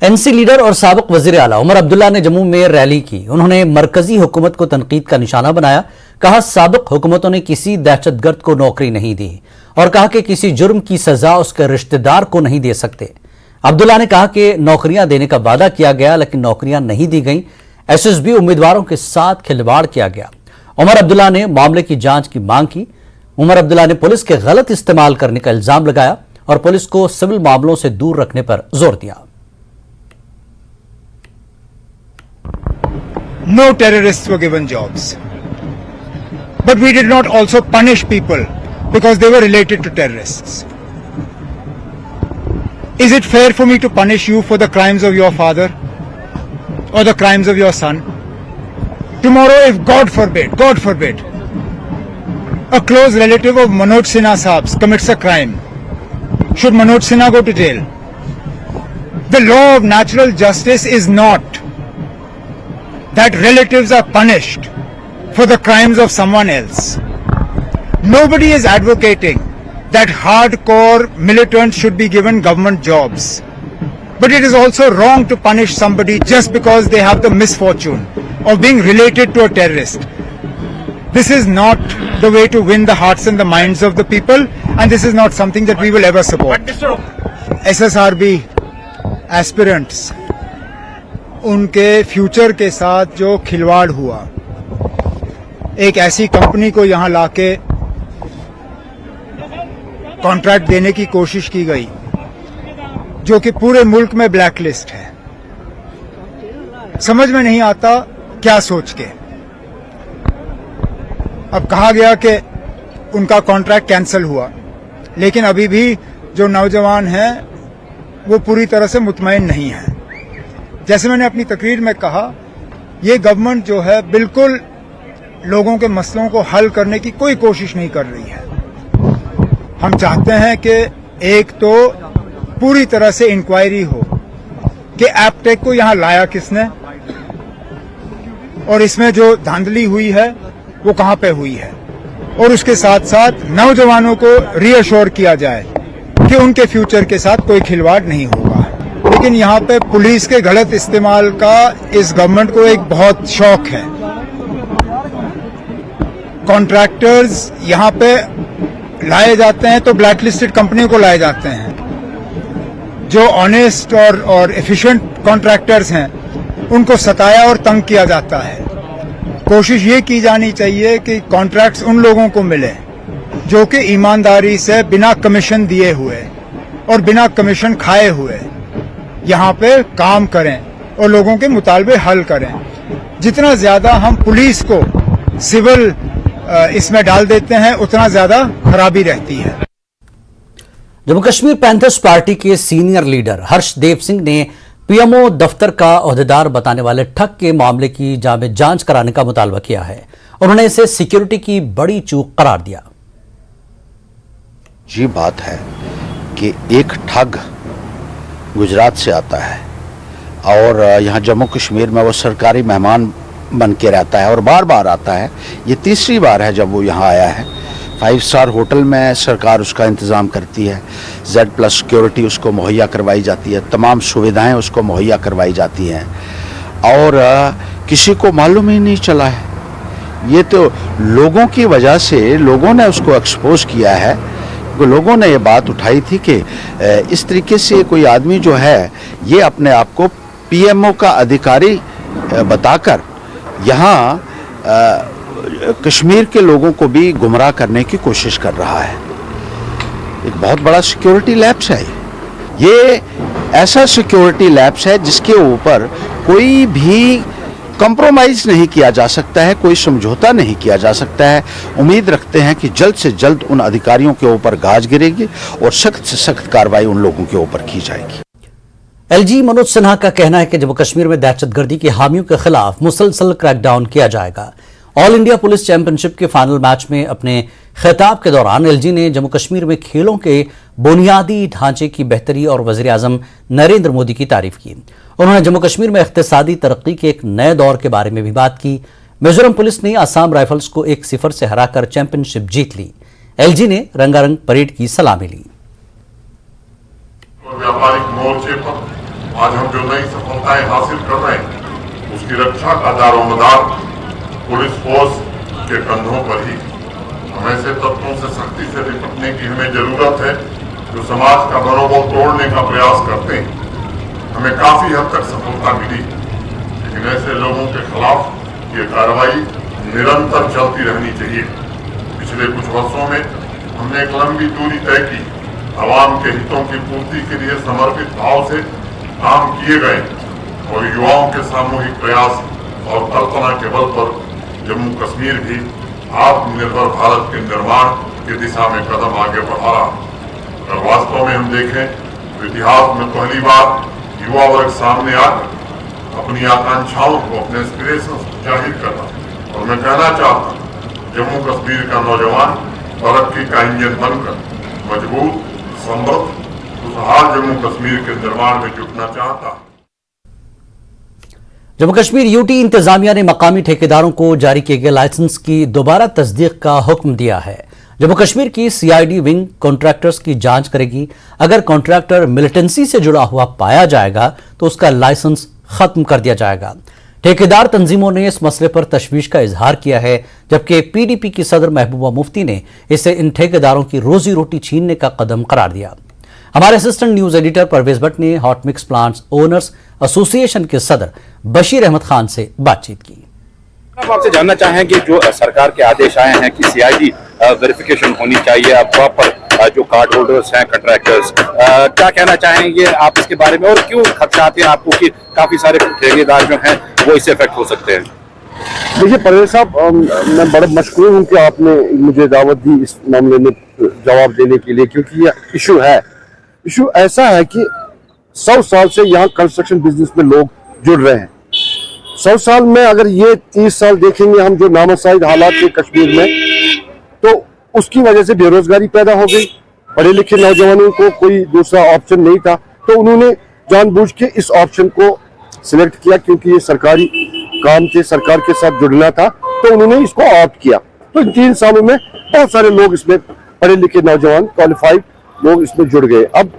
NC leader और साबिक वजीर आला उमर अब्दुल्ला ने जम्मू में रैली की। उन्होंने मरकजी हुकूमत को तनकीद का निशाना बनाया। कहा, साबिक हुकूमतों ने किसी दहशतगर्द को नौकरी नहीं दी और कहा कि किसी जुर्म की सजा उसके रिश्तेदार को नहीं दे सकते। अब्दुल्ला ने कहा कि नौकरियां देने का वादा किया गया लेकिन नौकरियां नहीं दी गई। एसएसबी उम्मीदवारों के साथ खिलवाड़ किया गया। उमर अब्दुल्ला ने मामले की जांच की मांग की। उमर अब्दुल्ला ने पुलिस के गलत इस्तेमाल करने का इल्जाम लगाया और पुलिस को सिविल मामलों से दूर रखने पर जोर दिया। No terrorists were given jobs. But we did not also punish people because they were related to terrorists. Is it fair for me to punish you for the crimes of your father or the crimes of your son? Tomorrow, if God forbid, a close relative of Manoj Sinha Saab's commits a crime, should Manoj Sinha go to jail? The law of natural justice is not that relatives are punished for the crimes of someone else. Nobody is advocating that hardcore militants should be given government jobs. But it is also wrong to punish somebody just because they have the misfortune of being related to a terrorist. This is not the way to win the hearts and the minds of the people, and this is not something that we will ever support. SSRB aspirants, उनके future के साथ जो खिलवाड़ हुआ, एक ऐसी company को यहां लाके कॉन्ट्रैक्ट देने की कोशिश की गई जो कि पूरे मुल्क में ब्लैक लिस्ट है। समझ में नहीं आता क्या सोच के। अब कहा गया कि उनका कॉन्ट्रैक्ट कैंसिल हुआ, लेकिन अभी भी जो नौजवान हैं वो पूरी तरह से मुतमईन नहीं है। जैसे मैंने अपनी तकरीर में कहा, ये गवर्नमेंट जो है बिल्कुल लोगों के मसलों को हल करने की कोई कोशिश नहीं कर रही है। हम चाहते हैं कि एक तो पूरी तरह से इंक्वायरी हो कि एपटेक को यहां लाया किसने और इसमें जो धांधली हुई है वो कहां पे हुई है, और उसके साथ साथ नौजवानों को रीअश्योर किया जाए कि उनके फ्यूचर के साथ कोई खिलवाड़ नहीं होगा। लेकिन यहाँ पे पुलिस के गलत इस्तेमाल का इस गवर्नमेंट को एक बहुत शौक है। कॉन्ट्रैक्टर्स यहाँ पे लाए जाते हैं तो ब्लैकलिस्टेड कंपनियों को लाए जाते हैं। जो ऑनेस्ट और एफिशिएंट कॉन्ट्रैक्टर्स हैं उनको सताया और तंग किया जाता है। कोशिश ये की जानी चाहिए कि कॉन्ट्रैक्ट्स उन लोगों को मिले जो कि ईमानदारी से बिना कमीशन दिए हुए और बिना कमीशन खाए हुए यहाँ पे काम करें और लोगों के मुतालबे हल करें। जितना ज्यादा हम पुलिस को सिविल इसमें डाल देते हैं उतना ज्यादा खराबी रहती है। जम्मू कश्मीर पैंथर्स पार्टी के सीनियर लीडर हर्षदेव सिंह ने पीएमओ दफ्तर का ओहदेदार बताने वाले ठग के मामले की जांच कराने का मुतालबा किया है। उन्होंने इसे सिक्योरिटी की बड़ी चूक करार दिया। ये बात है कि एक ठग गुजरात से आता है और यहाँ जम्मू कश्मीर में वो सरकारी मेहमान बन के रहता है और बार बार आता है। ये तीसरी बार है जब वो यहाँ आया है। 5 स्टार होटल में सरकार उसका इंतज़ाम करती है। Z+ सिक्योरिटी उसको मुहैया करवाई जाती है, तमाम सुविधाएं उसको मुहैया करवाई जाती हैं और किसी को मालूम ही नहीं चला है। ये तो लोगों की वजह से लोगों ने उसको एक्सपोज किया है। लोगों ने ये बात उठाई थी कि इस तरीके से कोई आदमी जो है ये अपने आप को पीएमओ का अधिकारी बताकर यहाँ कश्मीर के लोगों को भी गुमराह करने की कोशिश कर रहा है। एक बहुत बड़ा सिक्योरिटी लैप्स है। ये ऐसा सिक्योरिटी लैप्स है जिसके ऊपर कोई भी कंप्रोमाइज नहीं किया जा सकता है, कोई समझौता नहीं किया जा सकता है। उम्मीद रखते हैं कि जल्द से जल्द उन अधिकारियों के ऊपर गाज गिरेगी और सख्त से सख्त कार्रवाई उन लोगों के ऊपर की जाएगी। एलजी मनोज सिन्हा का कहना है कि जम्मू कश्मीर में दहशतगर्दी के हामियों के खिलाफ मुसलसल क्रैकडाउन किया जाएगा। ऑल इंडिया पुलिस चैंपियनशिप के फाइनल मैच में अपने खिताब के दौरान एलजी ने जम्मू कश्मीर में खेलों के बुनियादी ढांचे की बेहतरी और वजीर आजम नरेंद्र मोदी की तारीफ की। उन्होंने जम्मू कश्मीर में इख्तिसादी तरक्की के एक नए दौर के बारे में भी बात की। मिजोरम पुलिस ने आसाम राइफल्स को 1-0 से हराकर चैंपियनशिप जीत ली। एलजी ने रंगारंग परेड की सलामी ली। व्यापारिक मोर्चे पर आज हम जो नई सफलताएं हासिल कर रहे हैं उसकी रक्षा का दारोमदार पुलिस फोर्स के कंधों पर ही। हम ऐसे तत्वों से सख्ती से निपटने की हमें जरूरत है जो समाज का मनोबल तोड़ने का प्रयास करते हैं। हमें काफी हद तक सफलता मिली, लेकिन ऐसे लोगों के खिलाफ ये कार्रवाई निरंतर चलती रहनी चाहिए। पिछले कुछ वर्षों में हमने एक लंबी दूरी तय की। आवाम के हितों की पूर्ति के लिए समर्पित भाव से काम किए गए और युवाओं के सामूहिक प्रयास और कल्पना के बल पर जम्मू कश्मीर भी आत्मनिर्भर भारत के निर्माण की दिशा में कदम आगे बढ़ा रहा। अगर वास्तव में हम देखें तो इतिहास में पहली बार युवा वर्ग सामने आकर अपनी आकांक्षाओं को, अपने एस्पिरेशंस को जाहिर करना। और मैं कहना चाहता हूँ जम्मू कश्मीर का नौजवान तरक्की का इंजन बनकर मजबूत, समृद्ध, खुशहाल जम्मू कश्मीर के निर्माण में जुटना चाहता है। जम्मू कश्मीर यूटी इंतजामिया ने मकामी ठेकेदारों को जारी किए गए लाइसेंस की दोबारा तस्दीक का हुक्म दिया है। जम्मू कश्मीर की सीआईडी विंग कॉन्ट्रैक्टर्स की जांच करेगी। अगर कॉन्ट्रैक्टर मिलिटेंसी से जुड़ा हुआ पाया जाएगा तो उसका लाइसेंस खत्म कर दिया जाएगा। ठेकेदार तंजीमों ने इस मसले पर तशवीश का इजहार किया है, जबकि पीडीपी की सदर महबूबा मुफ्ती ने इसे इन ठेकेदारों की रोजी रोटी छीनने का कदम करार दिया। हमारे assistant news editor Parvez Bhat ने hot mix plants owners association के सदर बशीर अहमद खान से बातचीत की। हम आपसे जानना चाहेंगे जो सरकार के आदेश आए हैं कि सीआईडी वेरिफिकेशन होनी चाहिए प्रॉपर जो कार्ड होल्डर्स हैं, कंट्रैक्टर्स, क्या कहना चाहेंगे आप इसके बारे में और क्यों खदशात हैं आपको कि काफी सारे ठेकेदार जो हैं वो इससे इफेक्ट हो सकते हैं? देखिए परवेज साहब, मैं बड़ा मशकूर हूँ कि आपने मुझे दावत दी इस मामले में जवाब देने के लिए, क्योंकि ये इशू ऐसा है कि 100 साल से यहाँ कंस्ट्रक्शन बिजनेस में लोग जुड़ रहे हैं। 100 साल में अगर ये 30 साल देखेंगे हम जो नामसाइद हालात थे कश्मीर में, तो उसकी वजह से बेरोजगारी पैदा हो गई। पढ़े लिखे नौजवानों को कोई दूसरा ऑप्शन नहीं था, तो उन्होंने जानबूझ के इस ऑप्शन को सिलेक्ट किया, क्योंकि ये सरकारी काम थे, सरकार के साथ जुड़ना था, तो उन्होंने इसको ऑप्ट किया। तो इन 3 सालों में बहुत सारे लोग इसमें, पढ़े लिखे नौजवान, क्वालिफाइड लोग इसमें जुड़ गए। अब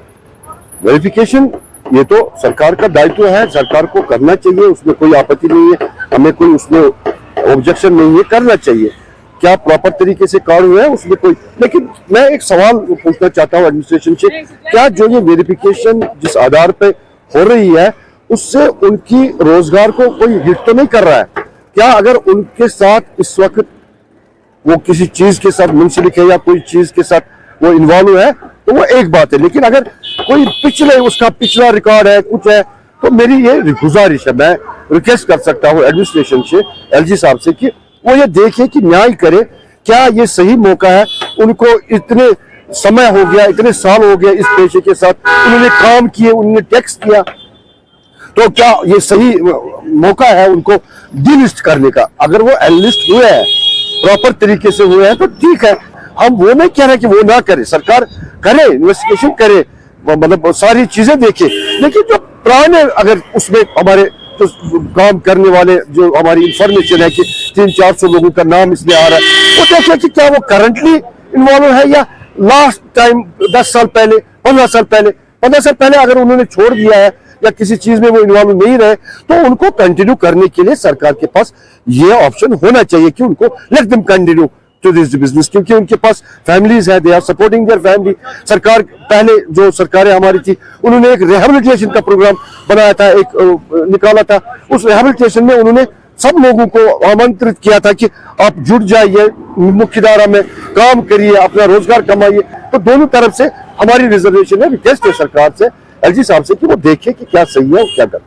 वेरिफिकेशन ये तो सरकार का दायित्व है, सरकार को करना चाहिए, उसमें कोई आपत्ति नहीं है, हमें कोई उसमें ऑब्जेक्शन नहीं है, करना चाहिए। क्या प्रॉपर तरीके से कार्य हुआ है उसमें कोई, लेकिन मैं एक सवाल पूछना चाहता हूँ एडमिनिस्ट्रेशन से, क्या जो ये वेरिफिकेशन जिस आधार पे हो रही है उससे उनकी रोजगार को कोई हिट तो नहीं कर रहा है? क्या अगर उनके साथ इस वक्त वो किसी चीज के साथ मुंसलिक है या कोई चीज के साथ वो इन्वॉल्व है तो वो एक बात है, लेकिन अगर कोई उसका पिछला रिकॉर्ड है, कुछ है, तो मेरी ये गुजारिश है, मैं रिक्वेस्ट कर सकता हूँ एडमिनिस्ट्रेशन से, एलजी साहब से, कि वो ये देखे कि न्याय करे। क्या ये सही मौका है? उनको इतने समय हो गया, इतने साल हो गए इस पेशे के साथ, उन्होंने काम किए, उन्होंने टैक्स किया, तो क्या ये सही मौका है उनको डिलिस्ट करने का? अगर वो एनलिस्ट हुए हैं, प्रॉपर तरीके से हुए हैं, तो ठीक है। हम वो नहीं कह रहे कि वो ना करे, सरकार करे, इन्वेस्टिगेशन करे, मतलब सारी चीजें देखे, लेकिन जो पुराने अगर उसमें हमारे तो काम करने वाले जो हमारी इंफॉर्मेशन है कि 300-400 लोगों का नाम इसमें आ रहा है, वो देखे कि क्या वो करंटली इन्वॉल्व है या लास्ट टाइम 10 साल पहले, 15 साल पहले अगर उन्होंने छोड़ दिया है या किसी चीज में वो इन्वॉल्व नहीं रहे, तो उनको कंटिन्यू करने के लिए सरकार के पास ये ऑप्शन होना चाहिए कि उनको let them continue to this business, क्योंकि उनके पास फैमिलीज है, they are supporting their family. सरकार पहले जो सरकारें हमारी थी उन्होंने एक रिहेबिलिटेशन का प्रोग्राम बनाया था, एक निकाला था। उस रिहेबिलिटेशन में उन्होंने सब लोगों को आमंत्रित किया था कि आप जुड़ जाइए, मुख्यधारा में काम करिए, अपना रोजगार कमाइए। तो दोनों तरफ से हमारी रिजर्वेशन है, रिक्वेस्ट है सरकार से, एलजी साहब से, कि वो देखें कि क्या सही है और क्या गलत।